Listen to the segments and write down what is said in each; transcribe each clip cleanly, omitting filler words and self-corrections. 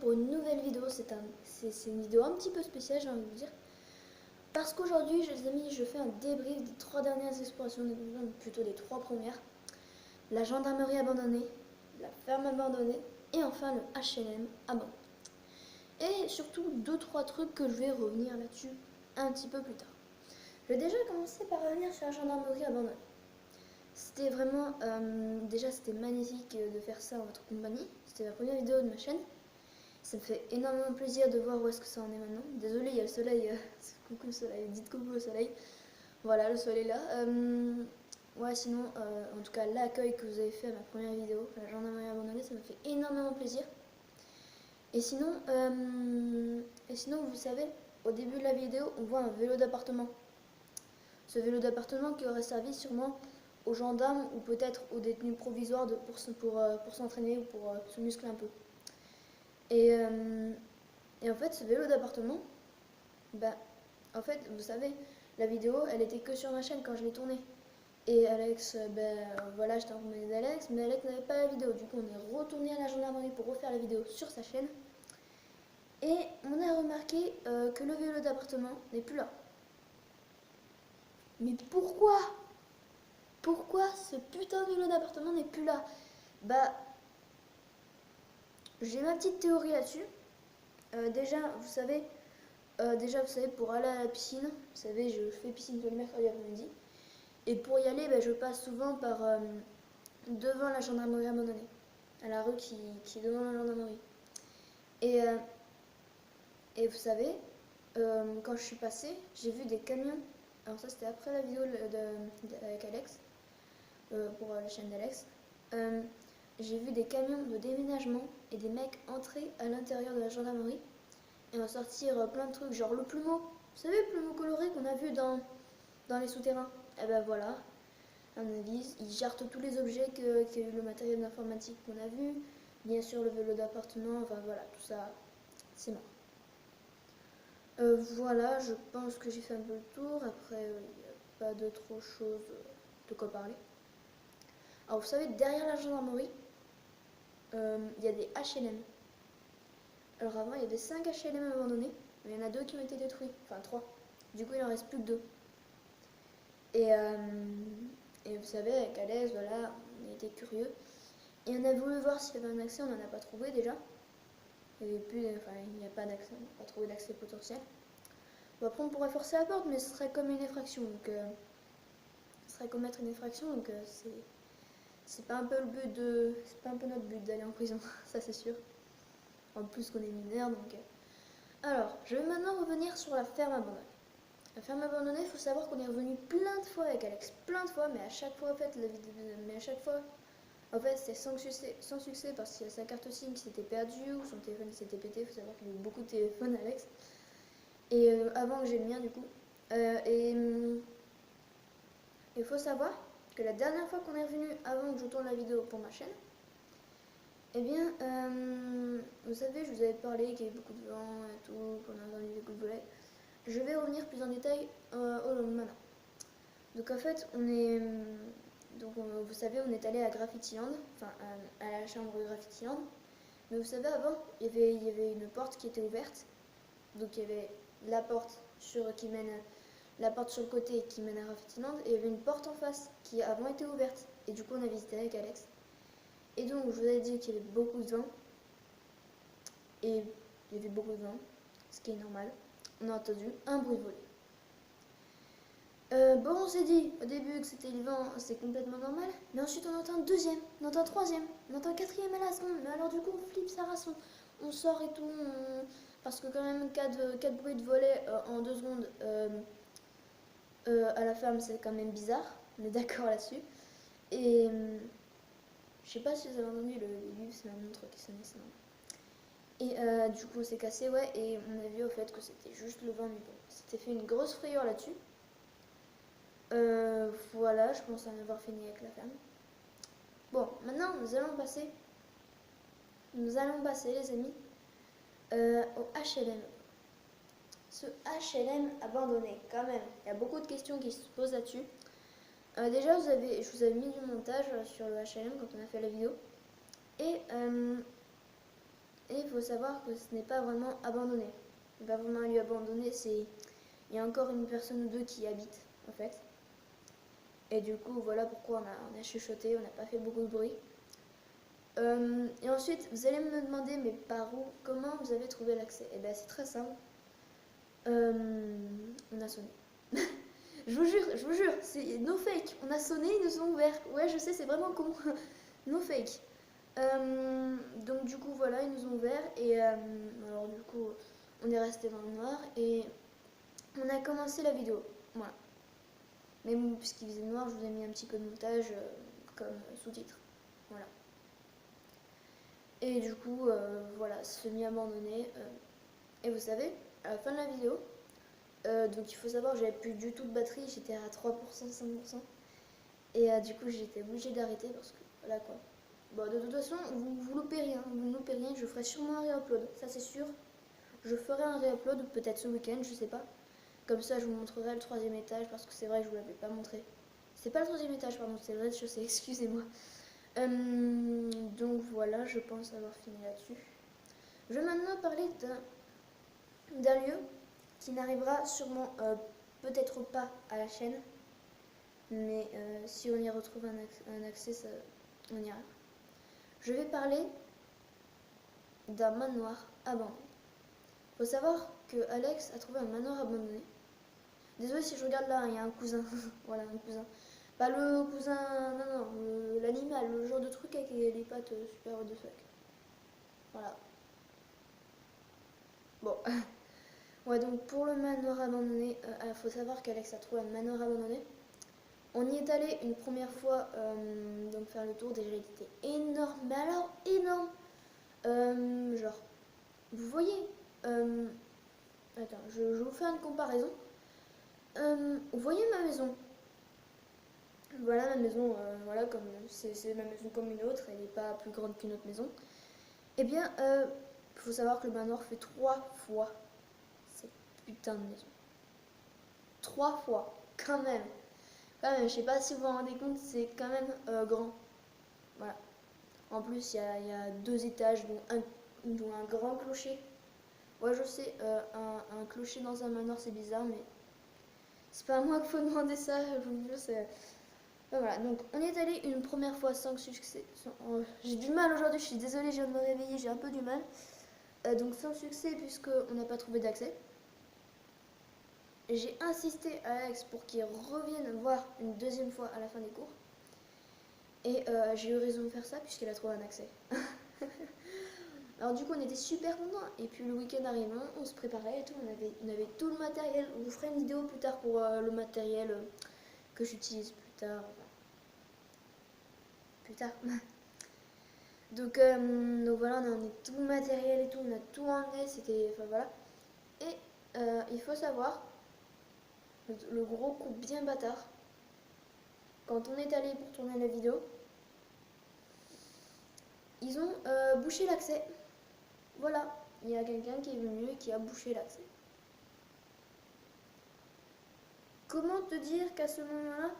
pour une nouvelle vidéo. C'est une vidéo un petit peu spéciale, j'ai envie de vous dire. Parce qu'aujourd'hui, les amis, je fais un débrief des 3 dernières explorations, plutôt des 3 premières. La gendarmerie abandonnée, la ferme abandonnée et enfin le HLM abandonné. Et surtout 2-3 trucs que je vais revenir là-dessus un petit peu plus tard. Je vais déjà commencer par revenir sur la gendarmerie abandonnée. C'était vraiment, déjà c'était magnifique de faire ça en votre compagnie. C'était la première vidéo de ma chaîne. Ça me fait énormément plaisir de voir où est-ce que ça en est maintenant. Désolée, il y a le soleil, coucou le soleil, dites coucou au soleil. Voilà, le soleil est là. Ouais, sinon, en tout cas, l'accueil que vous avez fait à ma première vidéo, la gendarmerie abandonnée, ça me fait énormément plaisir. Et sinon, vous savez, au début de la vidéo, on voit un vélo d'appartement. Ce vélo d'appartement qui aurait servi sûrement aux gendarmes ou peut-être aux détenus provisoires pour s'entraîner ou pour se muscler un peu. Et en fait, ce vélo d'appartement, bah, en fait, vous savez, la vidéo, elle était que sur ma chaîne quand je l'ai tournée. Et Alex, voilà, j'étais en compagnie d'Alex, mais Alex n'avait pas la vidéo. Du coup, on est retourné à la gendarmerie pour refaire la vidéo sur sa chaîne. Et on a remarqué que le vélo d'appartement n'est plus là. Mais pourquoi? Pourquoi ce putain de vélo d'appartement n'est plus là? Bah, j'ai ma petite théorie là-dessus. Déjà, vous savez, pour aller à la piscine, vous savez, je fais piscine tous les mercredis après-midi. Et pour y aller, je passe souvent par devant la gendarmerie abandonnée, à la rue qui est devant la gendarmerie. Et vous savez, quand je suis passée, j'ai vu des camions. Alors ça, c'était après la vidéo avec Alex, pour la chaîne d'Alex. J'ai vu des camions de déménagement et des mecs entrer à l'intérieur de la gendarmerie et en sortir plein de trucs, genre le plumeau. Vous savez, le plumeau coloré qu'on a vu dans les souterrains. Et ben voilà, à mon avis, ils jartent tous les objets le matériel d'informatique qu'on a vu. Bien sûr, le vélo d'appartement, enfin voilà, tout ça, c'est mort. Voilà, je pense que j'ai fait un peu le tour. Après, il n'y a pas d'autre chose de quoi parler. Alors, vous savez, derrière la gendarmerie, il y a des HLM. Alors avant, il y avait 5 HLM abandonnés, mais il y en a 2 qui ont été détruits, enfin 3. Du coup, il en reste plus que 2. Et vous savez, avec Alex, voilà, on a été curieux. Et on a voulu voir s'il y avait un accès, on n'en a pas trouvé déjà. Il n'y a pas d'accès, on n'a pas trouvé d'accès potentiel. Bon, après, on pourrait forcer la porte, mais ce serait comme une effraction. Donc, ce serait commettre une effraction, donc c'est pas un peu c'est pas un peu notre but d'aller en prison, ça c'est sûr. En plus qu'on est mineur, donc. Alors, je vais maintenant revenir sur la ferme abandonnée. La ferme abandonnée, il faut savoir qu'on est revenu plein de fois avec Alex, plein de fois, mais à chaque fois, en fait, c'était sans succès parce qu'il y a sa carte SIM qui s'était perdue ou son téléphone s'était pété. Il faut savoir qu'il a eu beaucoup de téléphones, Alex. Et avant que j'ai le mien, du coup. Il faut savoir que la dernière fois qu'on est revenu, avant que je tourne la vidéo pour ma chaîne, eh bien, vous savez, je vous avais parlé qu'il y avait beaucoup de vent et tout, qu'on a entendu des coups de volet. Je vais revenir plus en détail maintenant. Donc en fait, vous savez, on est allé à Graffitiland, enfin à la chambre Graffitiland. Mais vous savez, avant, il y avait une porte qui était ouverte. Donc il y avait la porte sur le côté qui mène à Graffitiland, et il y avait une porte en face qui avant était ouverte. Et du coup, on a visité avec Alex. Et donc, je vous avais dit qu'il y avait beaucoup de vent. Et il y avait beaucoup de vent, ce qui est normal. On a entendu un bruit de volet. Bon, on s'est dit au début que c'était le vent, c'est complètement normal. Mais ensuite, on entend un deuxième, on entend un troisième, on entend un quatrième à la seconde. Mais alors, du coup, on flippe sa race, on sort et tout. Parce que, quand même, 4 bruits de volet en 2 secondes à la ferme, c'est quand même bizarre. On est d'accord là-dessus. Et je sais pas si vous avez entendu le début, c'est ma montre qui sonnait sinon. Et du coup, on s'est cassé, ouais. Et on a vu au fait que c'était juste le vent, mais bon, c'était fait une grosse frayeur là-dessus. Voilà, je pense en avoir fini avec la ferme. Bon, maintenant nous allons passer les amis au HLM. Ce HLM abandonné, quand même, il y a beaucoup de questions qui se posent là-dessus. Déjà, je vous avais mis du montage sur le HLM quand on a fait la vidéo. Et il faut savoir que ce n'est pas vraiment abandonné. Ce n'est pas vraiment un lieu abandonné, il y a encore une personne ou deux qui y habitent, en fait. Et du coup, voilà pourquoi on a chuchoté, on n'a pas fait beaucoup de bruit. Et ensuite, vous allez me demander, mais par où, comment vous avez trouvé l'accès? Eh bien, c'est très simple. On a sonné. Je vous jure, c'est no fake. On a sonné, ils nous ont ouvert. Ouais, je sais, c'est vraiment con. No fake. Donc du coup, voilà, ils nous ont ouvert. Et alors du coup, on est resté dans le noir. Et on a commencé la vidéo. Voilà. Mais bon, puisqu'il faisait noir, je vous ai mis un petit peu de montage comme sous-titre. Voilà. Et du coup, voilà, semi-abandonné. Et vous savez, à la fin de la vidéo, donc il faut savoir, j'avais plus du tout de batterie, j'étais à 3%, 5%. Et du coup, j'étais obligée d'arrêter parce que voilà quoi. Bon, de toute façon, vous loupez rien, vous loupez rien, je ferai sûrement un réupload, ça c'est sûr. Je ferai un réupload, peut-être ce week-end, je sais pas. Comme ça, je vous montrerai le troisième étage parce que c'est vrai que je vous l'avais pas montré. C'est pas le troisième étage, pardon, c'est le rez-de-chaussée, excusez-moi. Donc voilà, je pense avoir fini là-dessus. Je vais maintenant parler d'un lieu qui n'arrivera sûrement peut-être pas à la chaîne, mais si on y retrouve un accès, ça, on ira. Je vais parler d'un manoir abandonné. Faut savoir que Alex a trouvé un manoir abandonné. Désolé si je regarde là, il y a un cousin. Voilà, un cousin. Pas le cousin, non, l'animal, le genre de truc avec les pattes super hautes de sac. Voilà. Bon. Ouais, donc pour le manoir abandonné, faut savoir qu'Alex a trouvé un manoir abandonné. On y est allé une première fois, donc faire le tour. Déjà, il était énorme, mais alors énorme. Genre, vous voyez, attends, je vous fais une comparaison. Vous voyez ma maison? Voilà ma maison, voilà comme c'est ma maison comme une autre, elle n'est pas plus grande qu'une autre maison. Eh bien, faut savoir que le manoir fait 3 fois cette putain de maison. 3 fois, quand même. Quand même, je sais pas si vous vous rendez compte, c'est quand même grand. Voilà. En plus, il y a 2 étages, dont un grand clocher. Ouais, je sais, un clocher dans un manoir, c'est bizarre, mais c'est pas à moi qu'il faut demander ça, je vous jure, c'est... Voilà, donc on est allé une première fois sans succès. J'ai du mal aujourd'hui, je suis désolée, je viens de me réveiller, j'ai un peu du mal. Donc sans succès, puisqu'on n'a pas trouvé d'accès. J'ai insisté à Alex pour qu'il revienne voir une deuxième fois à la fin des cours. Et j'ai eu raison de faire ça, puisqu'il a trouvé un accès. Alors du coup on était super contents, et puis le week-end arrivant, on se préparait et tout, on avait tout le matériel. On vous fera une vidéo plus tard pour le matériel que j'utilise plus tard. Plus tard. Donc voilà, on a emmené tout le matériel et tout, on a tout emmené, c'était... Enfin voilà. Et il faut savoir, le gros coup bien bâtard, quand on est allé pour tourner la vidéo, ils ont bouché l'accès. Voilà, il y a quelqu'un qui est venu et qui a bouché l'accès. Comment te dire qu'à ce moment-là,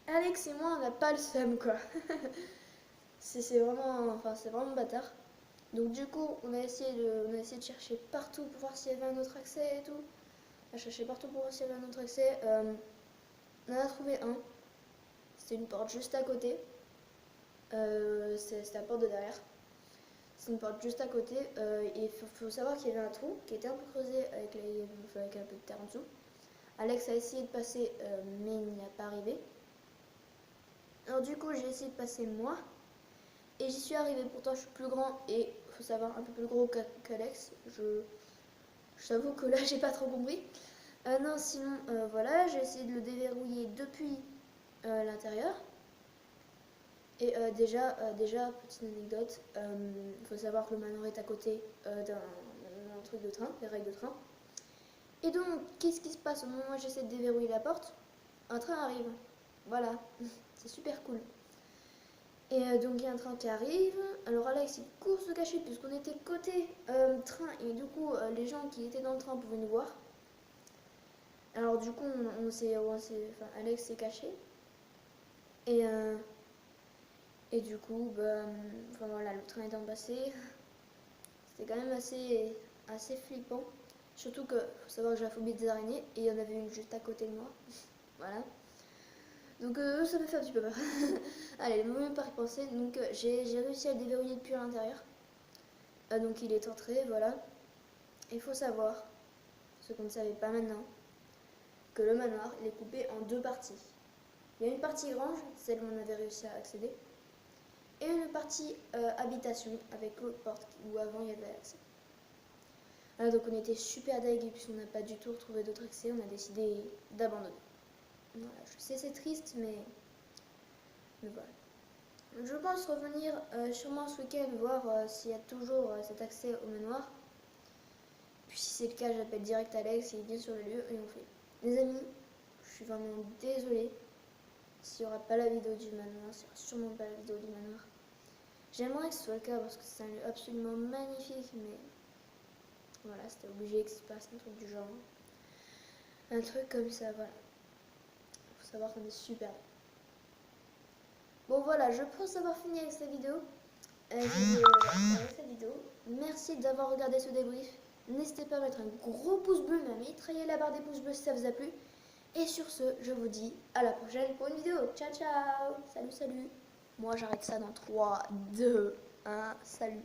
Alex et moi, on n'a pas le seum, quoi. c'est vraiment bâtard. Donc du coup, on a essayé de chercher partout pour voir s'il y avait un autre accès et tout. On a cherché partout pour voir s'il y avait un autre accès. On en a trouvé un. C'était une porte juste à côté. C'est la porte de derrière. C'est une porte juste à côté. Et il faut savoir qu'il y avait un trou qui était un peu creusé avec un peu de terre en dessous. Alex a essayé de passer, mais il n'y a pas arrivé. Alors du coup, j'ai essayé de passer moi. Et j'y suis arrivée. Pourtant, je suis plus grand et il faut savoir un peu plus gros qu'Alex. Je t'avoue que là, j'ai pas trop compris. Non, sinon, voilà, j'ai essayé de le déverrouiller depuis l'intérieur. Et déjà, petite anecdote, il faut savoir que le manoir est à côté d'un truc de train, des rails de train. Et donc, qu'est-ce qui se passe au moment où j'essaie de déverrouiller la porte? Un train arrive. Voilà, c'est super cool. Et donc, il y a un train qui arrive. Alors, Alex, il court se cacher puisqu'on était côté train. Et du coup, les gens qui étaient dans le train pouvaient nous voir. Alors, du coup, Alex s'est caché. Et du coup, voilà, le train est passé. C'était quand même assez flippant. Surtout que, faut savoir que j'ai la phobie des araignées et il y en avait une juste à côté de moi. Voilà. Donc ça me fait un petit peu peur. Allez, ne même pas y penser. Donc j'ai réussi à le déverrouiller depuis à l'intérieur. Donc il est entré, voilà. Il faut savoir, ce qu'on ne savait pas maintenant, que le manoir il est coupé en deux parties. Il y a une partie grange, celle où on avait réussi à accéder, et une partie habitation avec l'autre porte où avant il y avait accès. Alors, donc on était super deg et puis on n'a pas du tout retrouvé d'autre accès, on a décidé d'abandonner. Voilà, je sais c'est triste mais voilà. Je pense revenir sûrement ce week-end voir s'il y a toujours cet accès au manoir. Puis si c'est le cas, j'appelle direct Alex, il vient sur le lieu et on fait. Les amis, je suis vraiment désolée s'il n'y aura pas la vidéo du manoir, s'il n'y aura sûrement pas la vidéo du manoir. J'aimerais que ce soit le cas parce que c'est un lieu absolument magnifique, mais voilà, c'était obligé que se passe un truc du genre. Un truc comme ça, voilà. Faut savoir qu'on est super. Bon voilà, je pense avoir fini avec cette vidéo. Merci d'avoir regardé ce débrief. N'hésitez pas à mettre un gros pouce bleu, mais à mitrailler la barre des pouces bleus si ça vous a plu. Et sur ce, je vous dis à la prochaine pour une vidéo. Ciao ciao. Salut salut. Moi j'arrête ça dans 3, 2, 1. Salut.